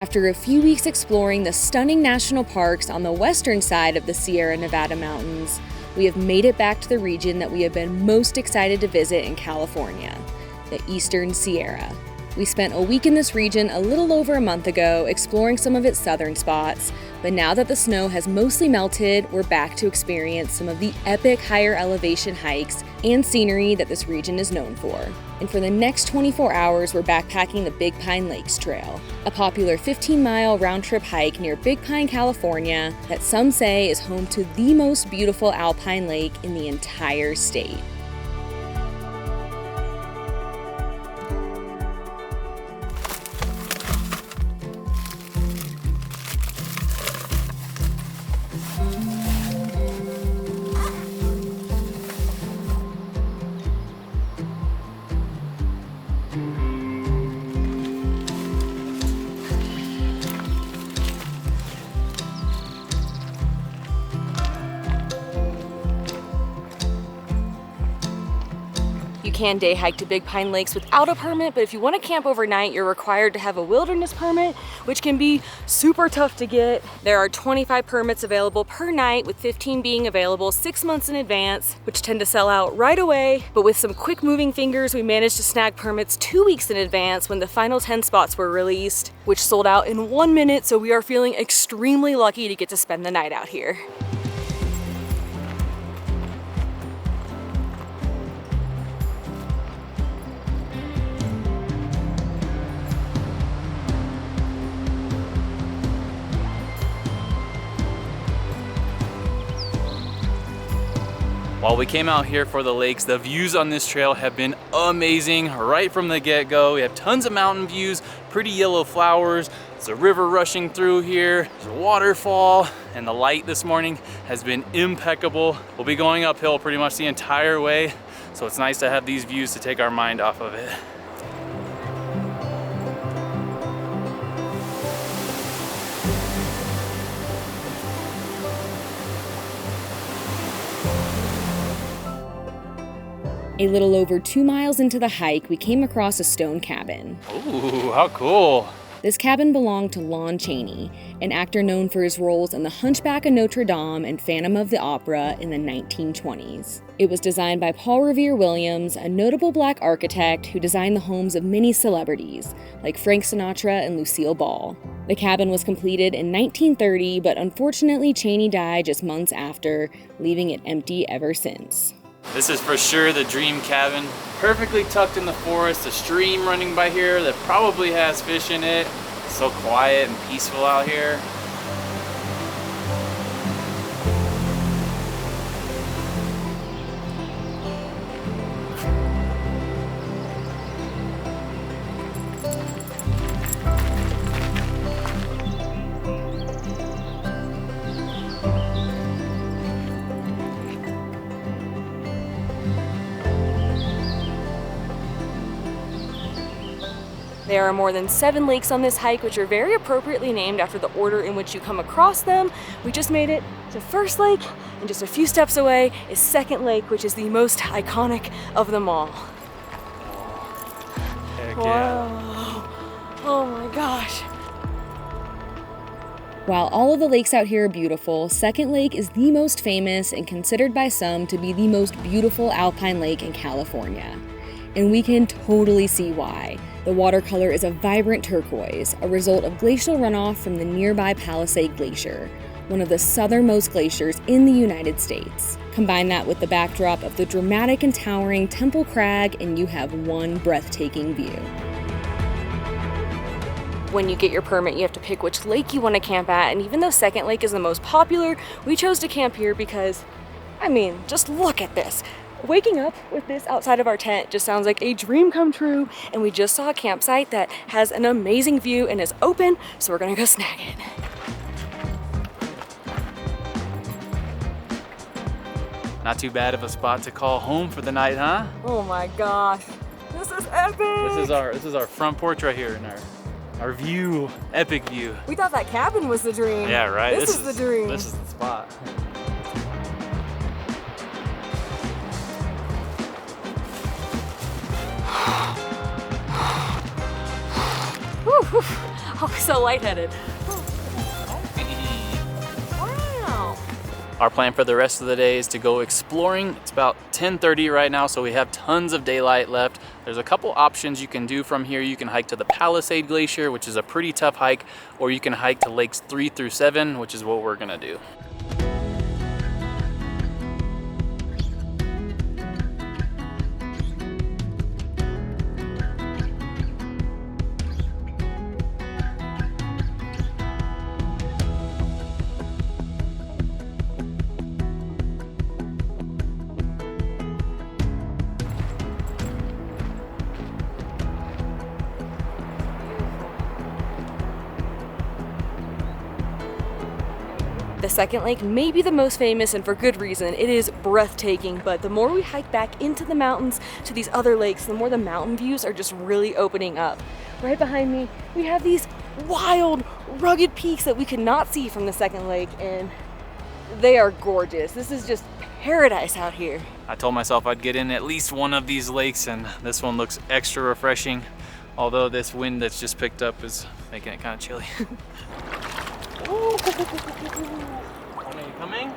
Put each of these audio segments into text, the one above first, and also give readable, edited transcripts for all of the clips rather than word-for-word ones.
After a few weeks exploring the stunning national parks on the western side of the Sierra Nevada mountains, we have made it back to the region that we have been most excited to visit in California, the Eastern Sierra. We spent a week in this region a little over a month ago exploring some of its southern spots, but now that the snow has mostly melted, we're back to experience some of the epic higher elevation hikes and scenery that this region is known for. And for the next 24 hours, we're backpacking the Big Pine Lakes Trail, a popular 15-mile round-trip hike near Big Pine, California, that some say is home to the most beautiful alpine lake in the entire state. You can day hike to Big Pine Lakes without a permit, but if you want to camp overnight, you're required to have a wilderness permit, which can be super tough to get. There are 25 permits available per night, with 15 being available 6 months in advance, which tend to sell out right away. But with some quick moving fingers, we managed to snag permits 2 weeks in advance when the final 10 spots were released, which sold out in 1 minute, so we are feeling extremely lucky to get to spend the night out here. While we came out here for the lakes, the views on this trail have been amazing right from the get-go. We have tons of mountain views, pretty yellow flowers. There's a river rushing through here. There's a waterfall, and the light this morning has been impeccable. We'll be going uphill pretty much the entire way, so it's nice to have these views to take our mind off of it. A little over 2 miles into the hike, we came across a stone cabin. Ooh, how cool. This cabin belonged to Lon Chaney, an actor known for his roles in The Hunchback of Notre Dame and Phantom of the Opera in the 1920s. It was designed by Paul Revere Williams, a notable Black architect who designed the homes of many celebrities, like Frank Sinatra and Lucille Ball. The cabin was completed in 1930, but unfortunately Chaney died just months after, leaving it empty ever since. This is for sure the dream cabin. Perfectly tucked in the forest, a stream running by here that probably has fish in it. It's so quiet and peaceful out here. There are more than 7 lakes on this hike, which are very appropriately named after the order in which you come across them. We just made it to First Lake, and just a few steps away is Second Lake, which is the most iconic of them all. Heck wow. Yeah. Oh my gosh. While all of the lakes out here are beautiful, Second Lake is the most famous and considered by some to be the most beautiful alpine lake in California. And we can totally see why. The watercolor is a vibrant turquoise, a result of glacial runoff from the nearby Palisade Glacier, one of the southernmost glaciers in the United States. Combine that with the backdrop of the dramatic and towering Temple Crag, and you have one breathtaking view. When you get your permit, you have to pick which lake you want to camp at, and even though Second Lake is the most popular, we chose to camp here because, just look at this. Waking up with this outside of our tent just sounds like a dream come true, and we just saw a campsite that has an amazing view and is open, so we're gonna go snag it. Not too bad of a spot to call home for the night, huh? Oh my gosh, this is epic! This is our front porch right here, and our view, epic view. We thought that cabin was the dream. Yeah, right. This is the dream. This is the spot. Oh, so lightheaded. Wow. Our plan for the rest of the day is to go exploring. It's about 10:30 right now, so we have tons of daylight left. There's a couple options you can do from here. You can hike to the Palisade Glacier, which is a pretty tough hike, or you can hike to lakes 3 through 7, which is what we're gonna do. The second lake may be the most famous, and for good reason. It is breathtaking, but the more we hike back into the mountains to these other lakes, the more the mountain views are just really opening up. Right behind me, we have these wild, rugged peaks that we could not see from the second lake, and they are gorgeous. This is just paradise out here. I told myself I'd get in at least one of these lakes, and this one looks extra refreshing, although this wind that's just picked up is making it kind of chilly. Are you coming?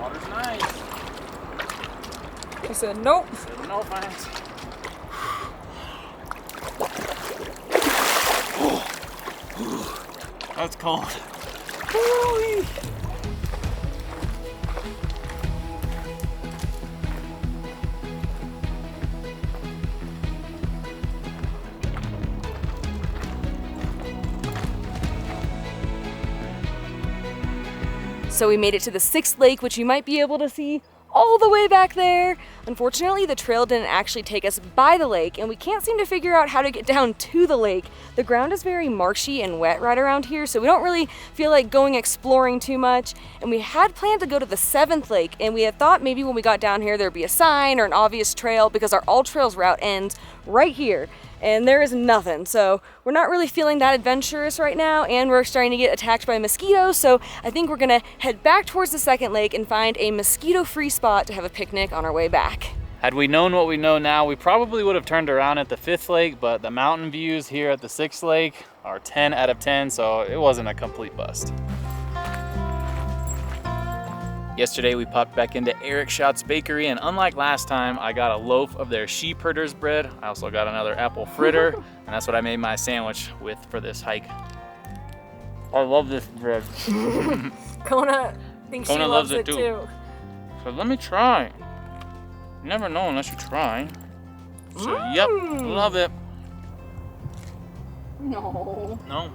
Water's nice. I said nope. No thanks. That's cold. So we made it to the sixth lake, which you might be able to see all the way back there. Unfortunately, the trail didn't actually take us by the lake, and we can't seem to figure out how to get down to the lake. The ground is very marshy and wet right around here, so we don't really feel like going exploring too much. And we had planned to go to the seventh lake, and we had thought maybe when we got down here there'd be a sign or an obvious trail, because our All Trails route ends right here. And there is nothing, so we're not really feeling that adventurous right now, and we're starting to get attacked by mosquitoes, so I think we're gonna head back towards the second lake and find a mosquito-free spot to have a picnic on our way back. Had we known what we know now, we probably would have turned around at the fifth lake, but the mountain views here at the sixth lake are 10 out of 10, so it wasn't a complete bust. Yesterday we popped back into Eric Schott's Bakery, and unlike last time, I got a loaf of their sheep herder's bread. I also got another apple fritter, and that's what I made my sandwich with for this hike. I love this bread. Kona thinks she loves it too. So let me try. You never know unless you try. So yep, love it. No. No.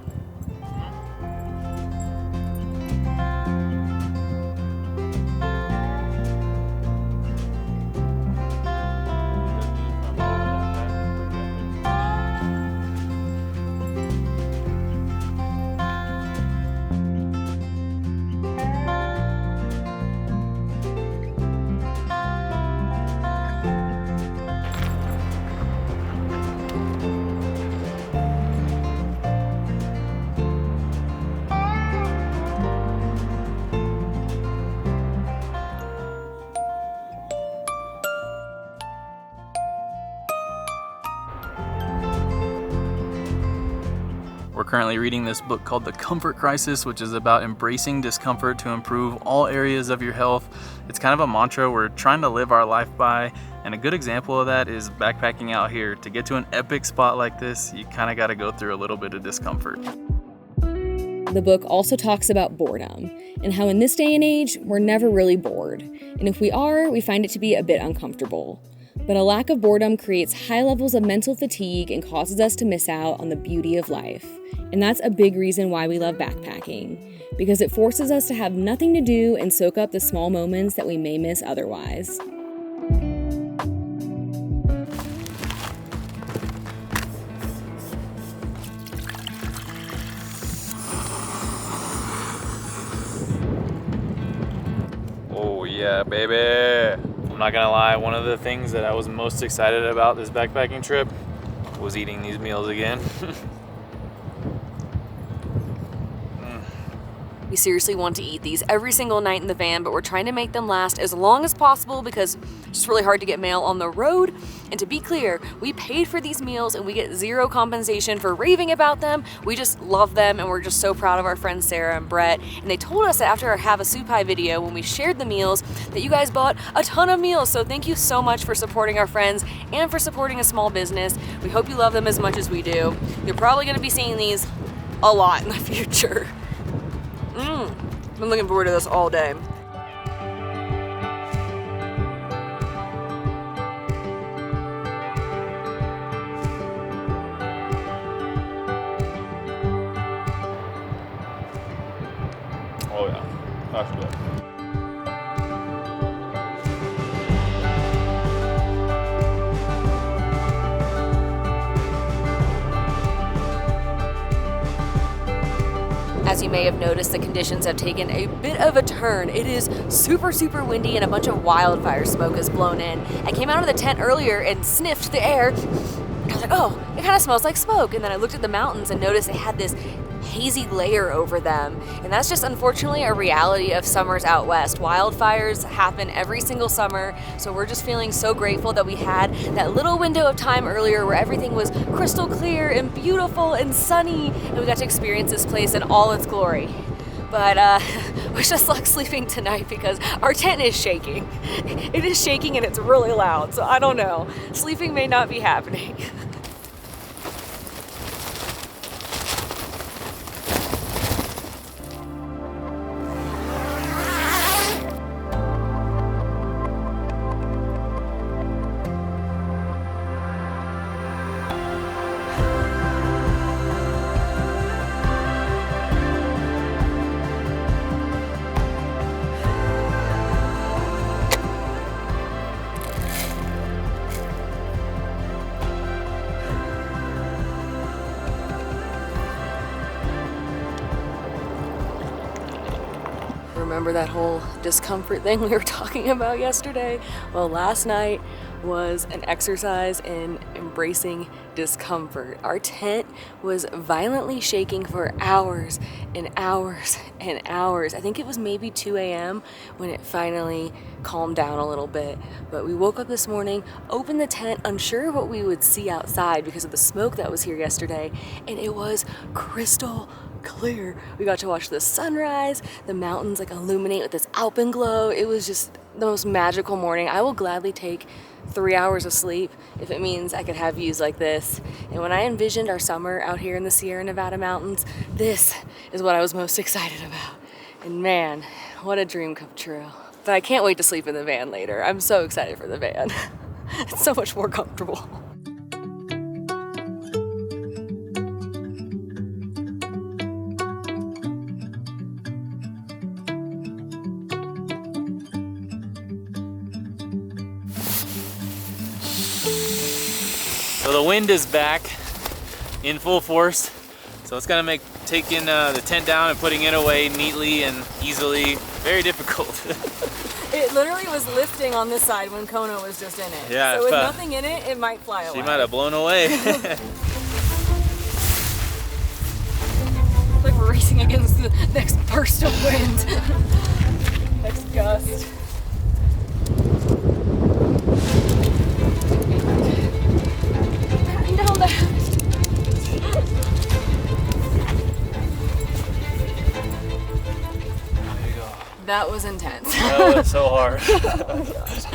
We're currently reading this book called The Comfort Crisis, which is about embracing discomfort to improve all areas of your health. It's kind of a mantra we're trying to live our life by, and a good example of that is backpacking out here. To get to an epic spot like this, you kind of got to go through a little bit of discomfort. The book also talks about boredom, and how in this day and age, we're never really bored. And if we are, we find it to be a bit uncomfortable. But a lack of boredom creates high levels of mental fatigue and causes us to miss out on the beauty of life. And that's a big reason why we love backpacking, because it forces us to have nothing to do and soak up the small moments that we may miss otherwise. Oh yeah, baby. I'm not gonna lie, one of the things that I was most excited about this backpacking trip was eating these meals again. We seriously want to eat these every single night in the van, but we're trying to make them last as long as possible because it's just really hard to get mail on the road. And to be clear, we paid for these meals and we get zero compensation for raving about them. We just love them and we're just so proud of our friends Sarah and Brett. And they told us that after our Have a Soup Pie video, when we shared the meals, that you guys bought a ton of meals. So thank you so much for supporting our friends and for supporting a small business. We hope you love them as much as we do. You're probably gonna be seeing these a lot in the future. I've been looking forward to this all day. Oh yeah, that's good. As you may have noticed, the conditions have taken a bit of a turn. It is super, super windy and a bunch of wildfire smoke is blown in. I came out of the tent earlier and sniffed the air. I was like, oh, it kind of smells like smoke. And then I looked at the mountains and noticed they had this hazy layer over them. And that's just unfortunately a reality of summers out west. Wildfires happen every single summer. So we're just feeling so grateful that we had that little window of time earlier where everything was crystal clear and beautiful and sunny. And we got to experience this place in all its glory. But wish us luck sleeping tonight because our tent is shaking. It is shaking and it's really loud. So I don't know. Sleeping may not be happening. Remember that whole discomfort thing we were talking about yesterday? Well, last night was an exercise in embracing discomfort. Our tent was violently shaking for hours and hours and hours. I think it was maybe 2 a.m. when it finally calmed down a little bit. But we woke up this morning, opened the tent, unsure of what we would see outside because of the smoke that was here yesterday, and it was crystal clear. We got to watch the sunrise, the mountains like illuminate with this alpine glow. It was just the most magical morning. I will gladly take 3 hours of sleep if it means I could have views like this. And when I envisioned our summer out here in the Sierra Nevada mountains, this is what I was most excited about. And man, what a dream come true. But I can't wait to sleep in the van later. I'm so excited for the van. It's so much more comfortable. So the wind is back in full force. So it's gonna make taking the tent down and putting it away neatly and easily very difficult. It literally was lifting on this side when Kona was just in it. Yeah. So with nothing in it, it might fly away. She might have blown away. It's like we're racing against the next burst of wind. Next gust. Down there. That was intense. That was so hard. Oh my gosh.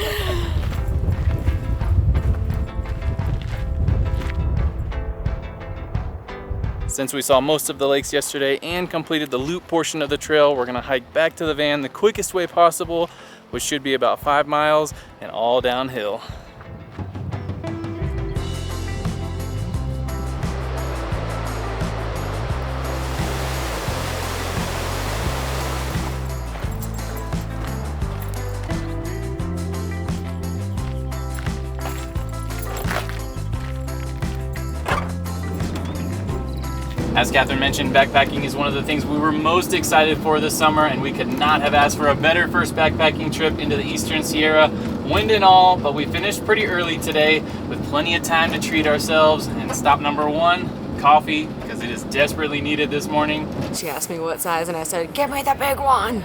Since we saw most of the lakes yesterday and completed the loop portion of the trail, we're gonna hike back to the van the quickest way possible, which should be about 5 miles and all downhill. As Kathryn mentioned, backpacking is one of the things we were most excited for this summer, and we could not have asked for a better first backpacking trip into the Eastern Sierra, wind and all, but we finished pretty early today with plenty of time to treat ourselves. And stop number 1, coffee because it is desperately needed this morning. She asked me what size and I said, give me the big one.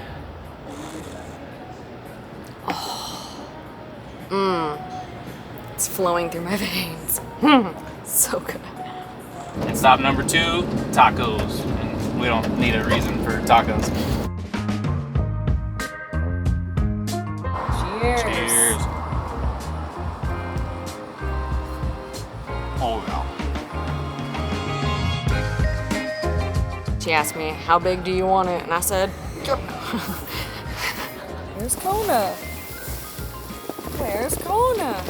It's flowing through my veins. So good. And stop number 2, tacos. And we don't need a reason for tacos. Cheers. Cheers. Oh yeah. She asked me, how big do you want it? And I said, where's Kona? Where's Kona?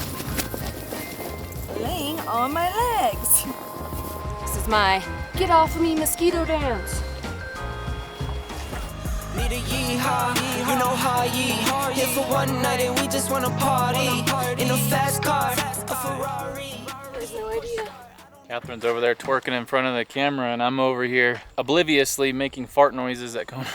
Laying on my legs. This is my get off of me mosquito dance. Need a yeehaw, you know how ye here for one night and we just wanna party in a fast car, a Ferrari. There's no idea. Kathryn's over there twerking in front of the camera and I'm over here obliviously making fart noises at Kona.